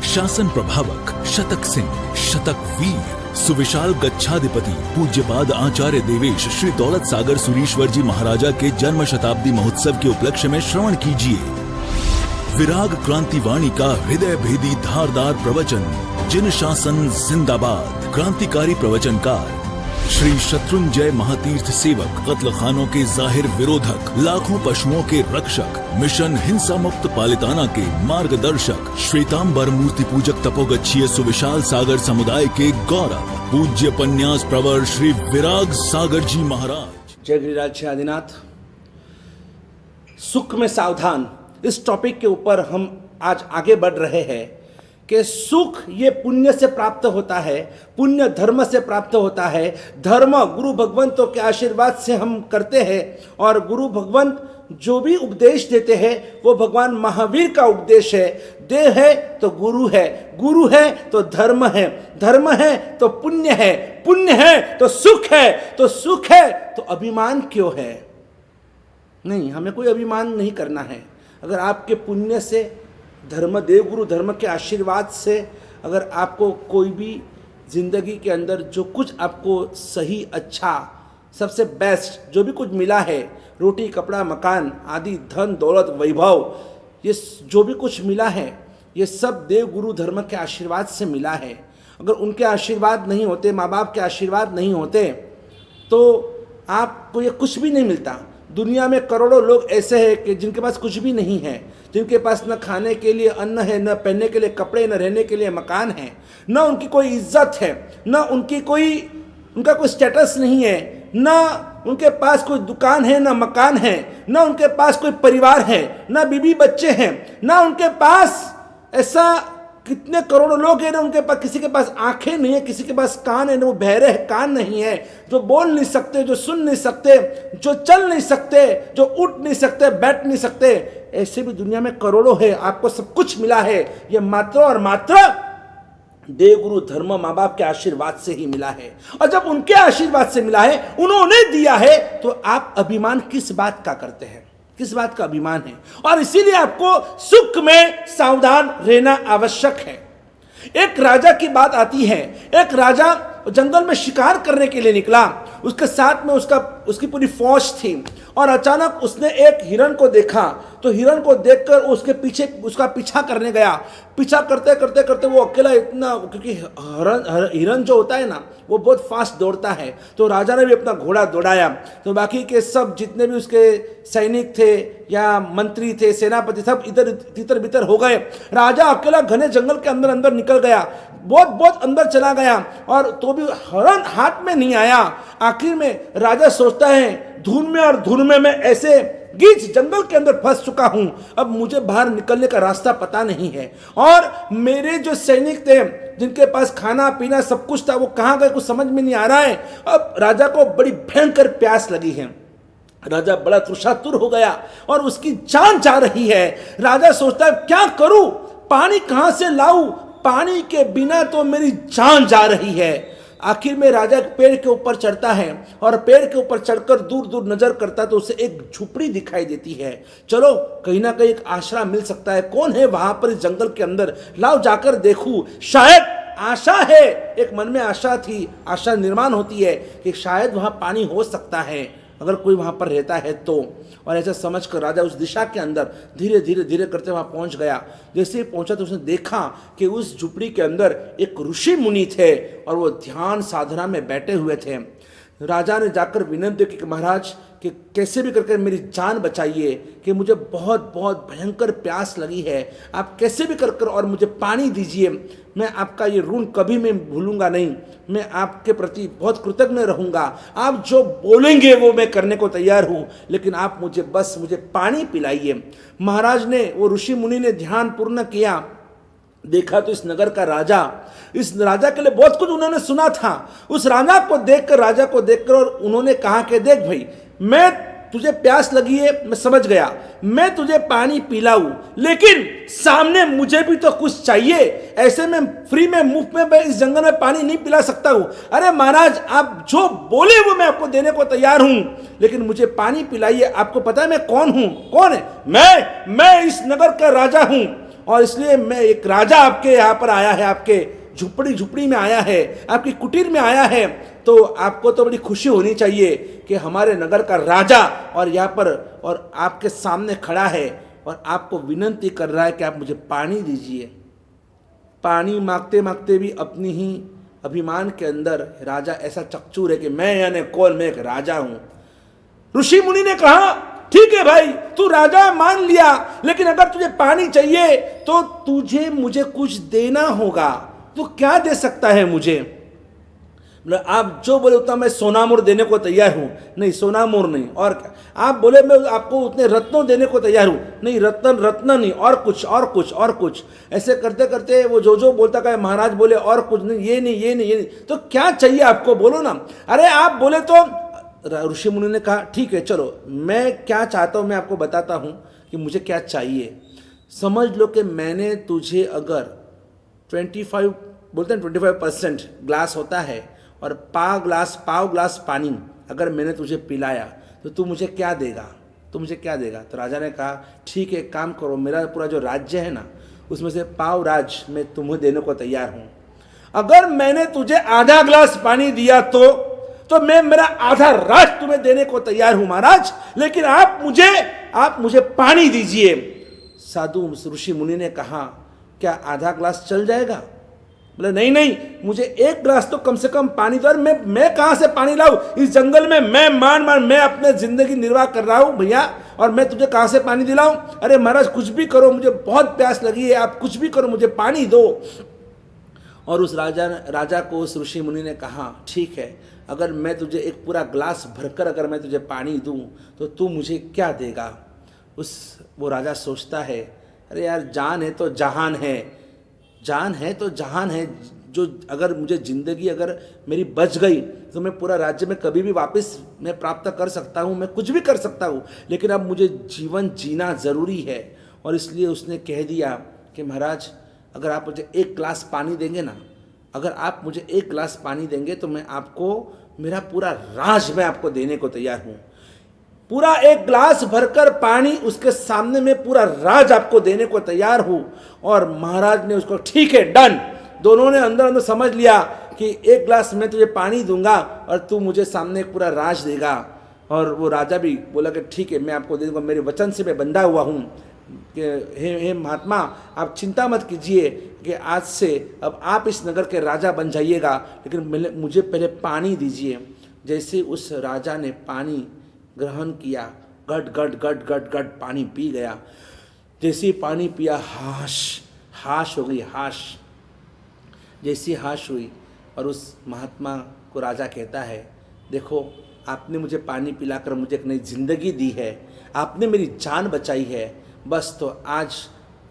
शासन प्रभावक शतक सिंह, शतक वीर, सुविशाल गच्छाधिपति पूज्यपाद आचार्य देवेश श्री दौलत सागर सुरीश्वर जी महाराजा के जन्म शताब्दी महोत्सव के उपलक्ष्य में श्रवण कीजिए विराग क्रांति वाणी का हृदय भेदी धारदार प्रवचन। जिन शासन जिंदाबाद। क्रांतिकारी प्रवचनकार श्री शत्रुंजय महातीर्थ सेवक, कत्ल खानों के जाहिर विरोधक, लाखों पशुओं के रक्षक, मिशन हिंसा मुक्त पालिताना के मार्गदर्शक, श्वेतांबर मूर्ति पूजक तपोगच्छीय सुविशाल सागर समुदाय के गौरव, पूज्य पन्यास प्रवर श्री विराग सागर जी महाराज। जय गिरिराज आदिनाथ। सुख में सावधान, इस टॉपिक के ऊपर हम आज आगे बढ़ रहे हैं कि सुख ये पुण्य से प्राप्त होता है, पुण्य धर्म से प्राप्त होता है। धर्म गुरु भगवंतों के आशीर्वाद से हम करते हैं और गुरु भगवंत जो भी उपदेश देते हैं वो भगवान महावीर का उपदेश है। देह है तो गुरु है, गुरु है तो धर्म है, धर्म है तो पुण्य है, पुण्य है तो सुख है, तो सुख है तो अभिमान क्यों है? नहीं, हमें कोई अभिमान नहीं करना है। अगर आपके पुण्य से, धर्म, देवगुरु धर्म के आशीर्वाद से अगर आपको कोई भी जिंदगी के अंदर जो कुछ आपको सही, अच्छा, सबसे बेस्ट जो भी कुछ मिला है, रोटी, कपड़ा, मकान आदि, धन, दौलत, वैभव, ये जो भी कुछ मिला है ये सब देवगुरु धर्म के आशीर्वाद से मिला है। अगर उनके आशीर्वाद नहीं होते, माँ बाप के आशीर्वाद नहीं होते तो आपको ये कुछ भी नहीं मिलता। दुनिया में करोड़ों लोग ऐसे हैं कि जिनके पास कुछ भी नहीं है, जिनके पास न खाने के लिए अन्न है, न पहनने के लिए कपड़े, न रहने के लिए मकान है, न उनकी कोई इज्जत है, न उनका कोई स्टेटस नहीं है, न उनके पास कोई दुकान है, न मकान है, न उनके पास कोई परिवार है, न बीवी बच्चे हैं, न उनके पास ऐसा कितने करोड़ों लोग हैं ना, उनके पास, किसी के पास आंखें नहीं है, किसी के पास कान है ना, वो बहरे हैं, कान नहीं है, जो बोल नहीं सकते, जो सुन नहीं सकते, जो चल नहीं सकते, जो उठ नहीं सकते, बैठ नहीं सकते, ऐसे भी दुनिया में करोड़ों है। आपको सब कुछ मिला है, ये मात्र और मात्र देवगुरु धर्म माँ बाप के आशीर्वाद से ही मिला है। और जब उनके आशीर्वाद से मिला है, उन्होंने दिया है, तो आप अभिमान किस बात का करते हैं? किस बात का अभिमान है? और इसीलिए आपको सुख में सावधान रहना आवश्यक है। एक राजा की बात आती है। एक राजा जंगल में शिकार करने के लिए निकला, उसके साथ में उसकी पूरी फौज थी और अचानक उसने एक हिरण को देखा। तो हिरण को देखकर उसके पीछे उसका पीछा करने गया। पीछा करते करते करते वो अकेला इतना, क्योंकि हिरण जो होता है ना वो बहुत फास्ट दौड़ता है, तो राजा ने भी अपना घोड़ा दौड़ाया। तो बाकी के सब जितने भी उसके सैनिक थे या मंत्री थे, सेनापति, सब इधर तितर बितर हो गए। राजा अकेला घने जंगल के अंदर अंदर निकल गया, बहुत अंदर चला गया और तो भी हिरण हाथ में नहीं आया। आखिर में राजा सोचता है, धुन में मैं ऐसे गीच जंगल के अंदर फंस चुका हूं, अब मुझे बाहर निकलने का रास्ता पता नहीं है। और मेरे जो सैनिक थे, जिनके पास खाना पीना सब कुछ था, वो कहां गए कुछ समझ में नहीं आ रहा है। अब राजा को बड़ी भयंकर प्यास लगी है। राजा बड़ा तृषातुर हो गया और उसकी जान जा रही है। राजा सोचता है, क्या करूं, पानी कहां से लाऊं, पानी के बिना तो मेरी जान जा रही है। आखिर में राजा एक पेड़ के ऊपर चढ़ता है और पेड़ के ऊपर चढ़कर दूर दूर नजर करता है तो उसे एक झुपड़ी दिखाई देती है। चलो कहीं ना कहीं एक आश्रय मिल सकता है, कौन है वहां पर इस जंगल के अंदर, लाओ जाकर देखूं, शायद आशा है। एक मन में आशा थी, आशा निर्माण होती है कि शायद वहां पानी हो सकता है अगर कोई वहां पर रहता है तो। और ऐसा समझकर राजा उस दिशा के अंदर धीरे धीरे धीरे करते वहां पहुंच गया। जैसे ही पहुंचा तो उसने देखा कि उस झुपड़ी के अंदर एक ऋषि मुनि थे और वो ध्यान साधना में बैठे हुए थे। राजा ने जाकर विनंती की कि महाराज, कि कैसे भी करके मेरी जान बचाइए, कि मुझे बहुत बहुत भयंकर प्यास लगी है, आप कैसे भी कर और मुझे पानी दीजिए। मैं आपका ये ऋण कभी मैं भूलूंगा नहीं, मैं आपके प्रति बहुत कृतज्ञ रहूंगा। आप जो बोलेंगे वो मैं करने को तैयार हूँ, लेकिन आप मुझे पानी पिलाइए। महाराज ने, वो ऋषि मुनि ने ध्यान पूर्ण किया। देखा तो इस नगर का राजा, इस राजा के लिए बहुत कुछ उन्होंने सुना था। उस राजा को देखकर और उन्होंने कहा कि देख भाई, मैं तुझे प्यास लगी है, मैं समझ गया, मैं तुझे पानी पिलाऊं, लेकिन सामने मुझे भी तो कुछ चाहिए। ऐसे में फ्री में मुफ्त में मैं इस जंगल में पानी नहीं पिला सकता हूं। अरे महाराज, आप जो बोले वो मैं आपको देने को तैयार हूं, लेकिन मुझे पानी पिलाइए। आपको पता है मैं कौन हूं? कौन है? मैं इस नगर का राजा हूं और इसलिए मैं एक राजा आपके यहाँ पर आया है, आपके झुपड़ी में आया है, आपकी कुटीर में आया है, तो आपको तो बड़ी खुशी होनी चाहिए कि हमारे नगर का राजा और यहाँ पर और आपके सामने खड़ा है और आपको विनंती कर रहा है कि आप मुझे पानी दीजिए। पानी मांगते मांगते भी अपनी ही अभिमान के अंदर राजा ऐसा चकचूर है कि मैं यानी कौन, मैं एक राजा हूं। ऋषि मुनि ने कहा ठीक है भाई, तू राजा मान लिया, लेकिन अगर तुझे पानी चाहिए तो तुझे मुझे कुछ देना होगा। तू क्या दे सकता है मुझे? मतलब आप जो बोले उतना मैं सोना मोर देने को तैयार हूं। नहीं, सोना मोर नहीं, और क्या? आप बोले मैं आपको उतने रत्नों देने को तैयार हूं। नहीं, रत्न नहीं, और कुछ। ऐसे करते करते वो जो बोलता का महाराज बोले और कुछ नहीं, ये नहीं। तो क्या चाहिए आपको, बोलो ना। अरे आप बोले तो ऋषि मुनि ने कहा ठीक है, चलो मैं क्या चाहता हूं मैं आपको बताता हूं कि मुझे क्या चाहिए। समझ लो कि मैंने तुझे अगर 25% ग्लास होता है और पाव ग्लास पानी अगर मैंने तुझे पिलाया तो तू मुझे क्या देगा? तो राजा ने कहा ठीक है, एक काम करो, मेरा पूरा जो राज्य है ना उसमें से पाव राज मैं तुम्हें देने को तैयार हूं। अगर मैंने तुझे आधा ग्लास पानी दिया तो मैं मेरा आधा राज तुम्हें देने को तैयार हूं महाराज, लेकिन आप मुझे पानी दीजिए। साधु ऋषि मुनि ने कहा क्या आधा ग्लास चल जाएगा? बोले नहीं, मुझे एक ग्लास तो कम से कम पानी दो। और मैं कहां से पानी लाऊं? इस जंगल में मैं मैं अपने जिंदगी निर्वाह कर रहा हूं भैया, और मैं तुझे कहां से पानी दिलाऊं? अरे महाराज कुछ भी करो, मुझे बहुत प्यास लगी है, आप कुछ भी करो, मुझे पानी दो। और उस राजा को उस ऋषि मुनि ने कहा ठीक है, अगर मैं तुझे एक पूरा ग्लास भरकर अगर मैं तुझे पानी दूं तो तू मुझे क्या देगा? वो राजा सोचता है अरे यार, जान है तो जहान है, जो अगर मुझे जिंदगी अगर मेरी बच गई तो मैं पूरा राज्य में कभी भी वापस मैं प्राप्त कर सकता हूँ, मैं कुछ भी कर सकता हूँ, लेकिन अब मुझे जीवन जीना ज़रूरी है। और इसलिए उसने कह दिया कि महाराज अगर आप मुझे एक गिलास पानी देंगे ना, अगर आप मुझे एक गिलास पानी देंगे तो मैं आपको मेरा पूरा राज मैं आपको देने को तैयार हूँ। पूरा एक ग्लास भरकर पानी उसके सामने में पूरा राज आपको देने को तैयार हूँ। और महाराज ने उसको ठीक है डन, दोनों ने अंदर समझ लिया कि एक ग्लास मैं तुझे पानी दूंगा और तू मुझे सामने एक पूरा राज देगा। और वो राजा भी बोला कि ठीक है मैं आपको दे दूंगा, मेरे वचन से मैं बंधा हुआ हूँ कि हे महात्मा आप चिंता मत कीजिए कि आज से अब आप इस नगर के राजा बन जाइएगा, लेकिन मुझे पहले पानी दीजिए। जैसे उस राजा ने पानी ग्रहण किया, गट गट पानी पी गया। जैसे ही पानी पिया हाश हो गई, जैसी हाश हुई और उस महात्मा को राजा कहता है देखो आपने मुझे पानी पिलाकर मुझे एक नई जिंदगी दी है, आपने मेरी जान बचाई है, बस तो आज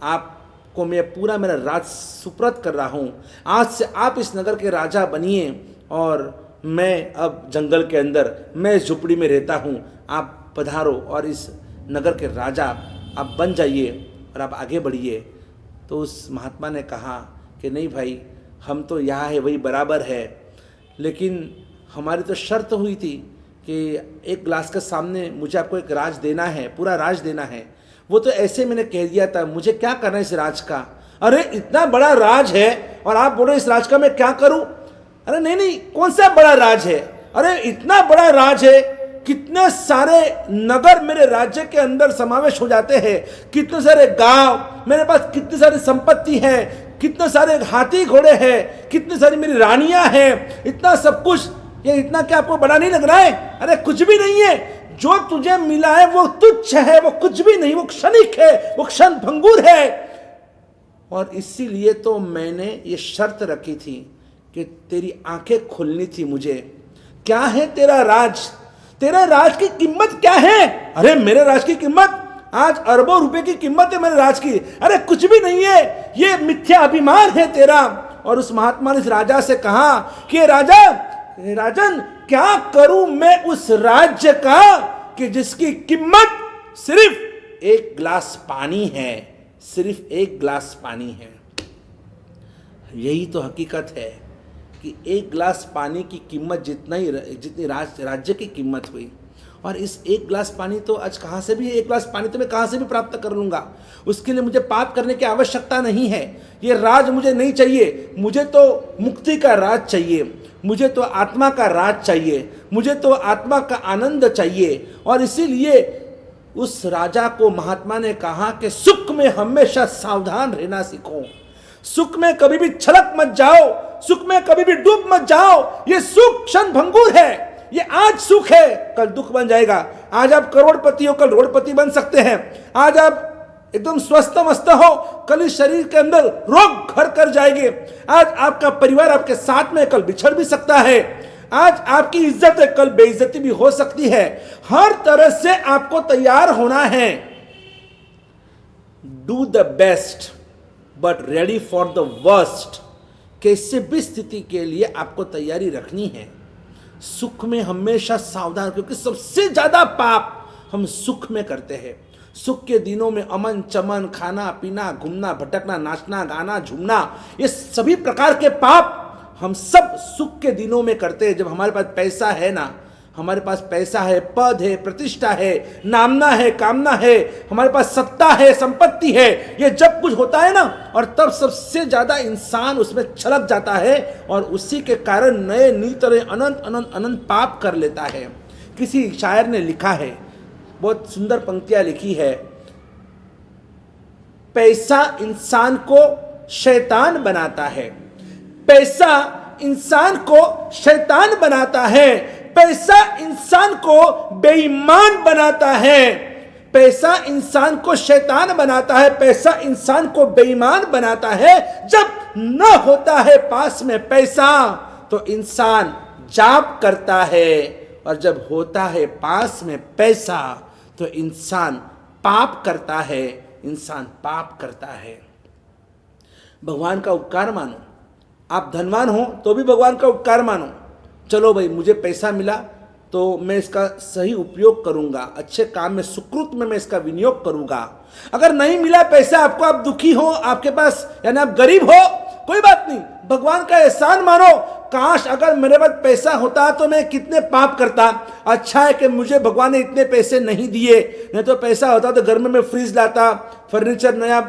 आपको मैं पूरा मेरा राज सुप्रत कर रहा हूँ। आज से आप इस नगर के राजा बनिए और मैं अब जंगल के अंदर मैं झुपड़ी में रहता हूँ, आप पधारो और इस नगर के राजा आप बन जाइए और आप आगे बढ़िए। तो उस महात्मा ने कहा कि नहीं भाई, हम तो यहाँ है वही बराबर है, लेकिन हमारी तो शर्त हुई थी कि एक गिलास के सामने मुझे आपको एक राज देना है, पूरा राज देना है। वो तो ऐसे मैंने कह दिया था, मुझे क्या करना है इस राज का? अरे इतना बड़ा राज है और आप बोल रहे इस राज का मैं क्या करूं? अरे नहीं, कौन सा बड़ा राज है? अरे इतना बड़ा राज है, कितने सारे नगर मेरे राज्य के अंदर समावेश हो जाते हैं, कितने सारे गांव, मेरे पास कितनी सारी संपत्ति है, कितने सारे हाथी घोड़े हैं, कितनी सारी मेरी रानियां हैं, इतना सब कुछ। ये इतना क्या आपको बड़ा नहीं लग रहा है? अरे कुछ भी नहीं है, जो तुझे मिला है वो तुच्छ है, वो कुछ भी नहीं, वो क्षणिक है, वो क्षण भंगुर है। और इसीलिए तो मैंने ये शर्त रखी थी कि तेरी आंखें खोलनी थी मुझे। क्या है तेरा राज? तेरा राज की कीमत क्या है? अरे मेरे राज की कीमत आज अरबों रुपए की कीमत है मेरे राज की। अरे कुछ भी नहीं है, ये मिथ्या अभिमान है तेरा। और उस महात्मा ने इस राजा से कहा कि राजन क्या करूं मैं उस राज्य का कि जिसकी कीमत सिर्फ एक गिलास पानी है, सिर्फ एक गिलास पानी है। यही तो हकीकत है कि एक गिलास पानी की कीमत जितनी राज्य की कीमत हुई। और इस एक गिलास पानी तो आज कहाँ से भी, एक गिलास पानी तो मैं कहाँ से भी प्राप्त कर लूँगा। उसके लिए मुझे पाप करने की आवश्यकता नहीं है। ये राज मुझे नहीं चाहिए, मुझे तो मुक्ति का राज चाहिए, मुझे तो आत्मा का राज चाहिए, मुझे तो आत्मा का आनंद चाहिए। और इसीलिए उस राजा को महात्मा ने कहा कि सुख में हमेशा सावधान रहना सीखो, सुख में कभी भी छलक मत जाओ, सुख में कभी भी डूब मत जाओ। ये सुख क्षण भंगुर है, ये आज सुख है कल दुख बन जाएगा। आज आप करोड़पति हो कल रोड़पति बन सकते हैं, आज आप एकदम स्वस्थ मस्त हो कल इस शरीर के अंदर रोग घर कर जाएंगे। आज आपका परिवार आपके साथ में कल बिछड़ भी सकता है, आज आपकी इज्जत है कल बेइज्जती भी हो सकती है। हर तरह से आपको तैयार होना है। Do the best but ready for the worst. किसी भी स्थिति के लिए आपको तैयारी रखनी है। सुख में हमेशा सावधान, क्योंकि सबसे ज्यादा पाप हम सुख में करते हैं। सुख के दिनों में अमन चमन, खाना पीना, घूमना भटकना, नाचना गाना झूमना, ये सभी प्रकार के पाप हम सब सुख के दिनों में करते हैं। जब हमारे पास पैसा है ना, हमारे पास पैसा है, पद है, प्रतिष्ठा है, नामना है, कामना है, हमारे पास सत्ता है, संपत्ति है, ये जब कुछ होता है ना, और तब सबसे ज्यादा इंसान उसमें छलक जाता है और उसी के कारण नए नी तरह अनंत अनंत अनंत पाप कर लेता है। किसी शायर ने लिखा है, बहुत सुंदर पंक्तियां लिखी है, पैसा इंसान को शैतान बनाता है, पैसा इंसान को शैतान बनाता है, पैसा इंसान को बेईमान बनाता है, पैसा इंसान को शैतान बनाता है, पैसा इंसान को बेईमान बनाता है। जब न होता है पास में पैसा तो इंसान जाप करता है, और जब होता है पास में पैसा तो इंसान पाप करता है, इंसान पाप करता है। भगवान का उपकार मानो। आप धनवान हो तो भी भगवान का उपकार मानो। चलो भाई, मुझे पैसा मिला तो मैं इसका सही उपयोग करूंगा, अच्छे काम में सुकृत में मैं इसका विनियोग करूंगा। अगर नहीं मिला पैसा आपको, आप दुखी हो, आपके पास यानी आप गरीब हो, कोई बात नहीं, भगवान का एहसान मानो। काश अगर मेरे पास पैसा होता तो मैं कितने पाप करता। अच्छा है कि मुझे भगवान ने इतने पैसे नहीं दिए, नहीं तो पैसा होता तो घर में मैं फ्रिज लाता, फर्नीचर नया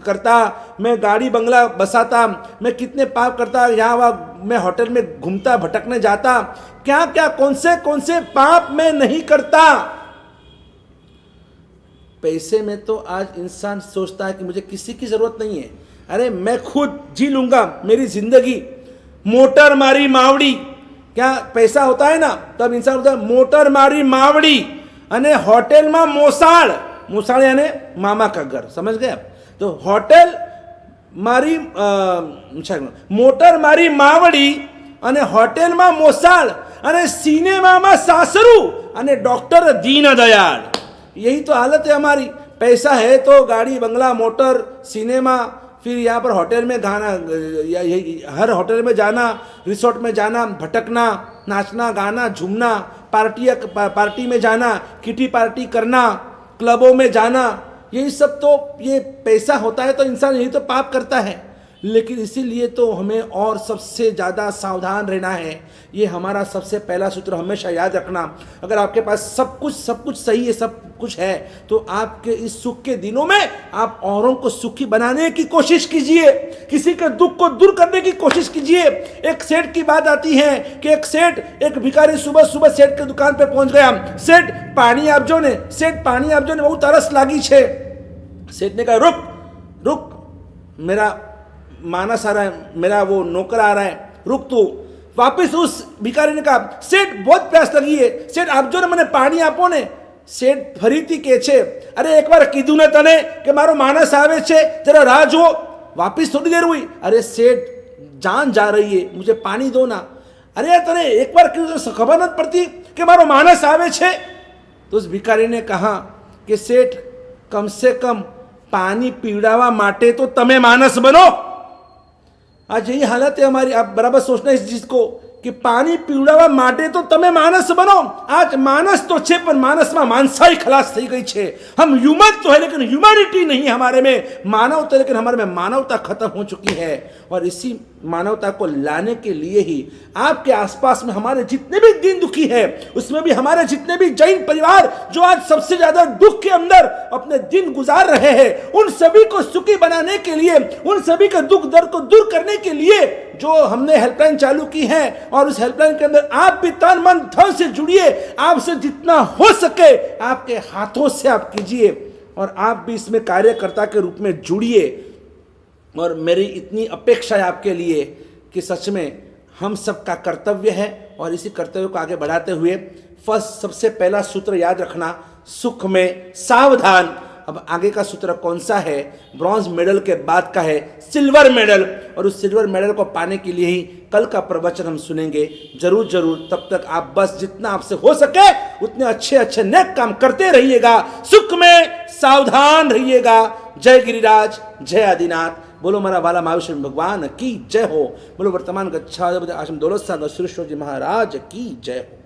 करता, मैं गाड़ी बंगला बसाता, मैं कितने पाप करता, यहाँ वहाँ मैं होटल में घूमता भटकने जाता, क्या क्या कौन से पाप मैं नहीं करता। पैसे में तो आज इंसान सोचता है कि मुझे किसी की जरूरत नहीं है, अरे मैं खुद जी लूंगा मेरी जिंदगी। मोटर मारी मावड़ी, क्या पैसा होता है ना तब इंसान होता है मोटर मारी मावड़ी, अने होटल में मोसाळ, मोसाळ यानी मामा का घर, समझ गए आप। तो होटल मारी मोटर मारी मावड़ी अने होटल में मोसाळ अने सिनेमा में सासरू अने डॉक्टर दीन दयाल। यही तो हालत है हमारी। पैसा है तो गाड़ी बंगला मोटर सिनेमा, फिर यहाँ पर होटल में गाना, हर होटल में जाना, रिसोर्ट में जाना, भटकना, नाचना गाना झूमना, पार्टी में जाना, किटी पार्टी करना, क्लबों में जाना, यही सब तो ये पैसा होता है तो इंसान यही तो पाप करता है। लेकिन इसीलिए तो हमें और सबसे ज़्यादा सावधान रहना है। ये हमारा सबसे पहला सूत्र हमेशा याद रखना। अगर आपके पास सब कुछ सही है, सब कुछ है, तो आपके इस सुख के दिनों में आप औरों को सुखी बनाने की कोशिश कीजिए, किसी के दुख को दूर करने की कोशिश कीजिए। एक सेठ की बात आती है कि एक भिखारी सुबह सुबह सेठ के दुकान पे पहुंच गया। सेठ पानी आपजो ने बहुत तरस लागी छे। सेठ ने कहा रुक, मेरा मानस आ रहा है, मेरा वो नौकर आ रहा है, रुक तू। वापिस उस भिखारी ने कहा सेठ बहुत प्यास लगी है, सेठ आपजो ने મને પાણી આપો ને। सेठ ફરીથી કહે છે અરે એકવાર કીધું ને તને કે મારો માણસ આવે છે, જરા રાહ જો। वापिस थोड़ी देर हुई, अरे सेठ जान जा रही है, मुझे पानी दो ना। अरे यार तने एक बार खबर नहीं पड़ती कि मारो मानस आवे छे। तो उस भिखारी ने कहा कि सेठ कम से कम पानी पीवड़ावा माटे तो तमे मानस बनो। आज यही हालत है हमारी। आप बराबर सोचना इस चीज को કે પાણી પીવડાવવા માટે તો તમે માણસ બનો. આજ मानस तो छे पर मानस में मानसाई खलास થઈ गई છે. हम ह्यूमन तो है लेकिन ह्यूमैनिटी नहीं हमारे में, मानवता लेकिन हमारे में मानवता खत्म हो चुकी है. और इसी मानवता को लाने के लिए ही आपके आसपास में हमारे जितने भी दीन दुखी हैं, उसमें भी हमारे जितने भी जैन परिवार जो आज सबसे ज्यादा दुख के अंदर अपने दिन गुजार रहे हैं, उन सभी को सुखी बनाने के लिए, उन सभी के दुख दर्द को दूर करने के लिए जो हमने हेल्पलाइन चालू की है, और उस हेल्पलाइन के अंदर आप भी तन मन धन से जुड़िए. आपसे जितना हो सके आपके हाथों से आप कीजिए, और आप भी इसमें कार्यकर्ता के रूप में जुड़िए. और मेरी इतनी अपेक्षा है आपके लिए कि सच में हम सबका कर्तव्य है, और इसी कर्तव्य को आगे बढ़ाते हुए सबसे पहला सूत्र याद रखना, सुख में सावधान. अब आगे का सूत्र कौन सा है? ब्रॉन्ज मेडल के बाद का है सिल्वर मेडल, और उस सिल्वर मेडल को पाने के लिए ही कल का प्रवचन हम सुनेंगे जरूर जरूर. तब तक आप बस जितना आपसे हो सके उतने अच्छे अच्छे नेक काम करते रहिएगा, सुख में सावधान रहिएगा. जय गिरिराज, जय आदिनाथ. बोलो मारा वाला महाविष्णु भगवान की जय हो. बोलो वर्तमान गच्छाधिपति आश्रम दौलत सागर सुरेश्वर जी महाराज की जय हो.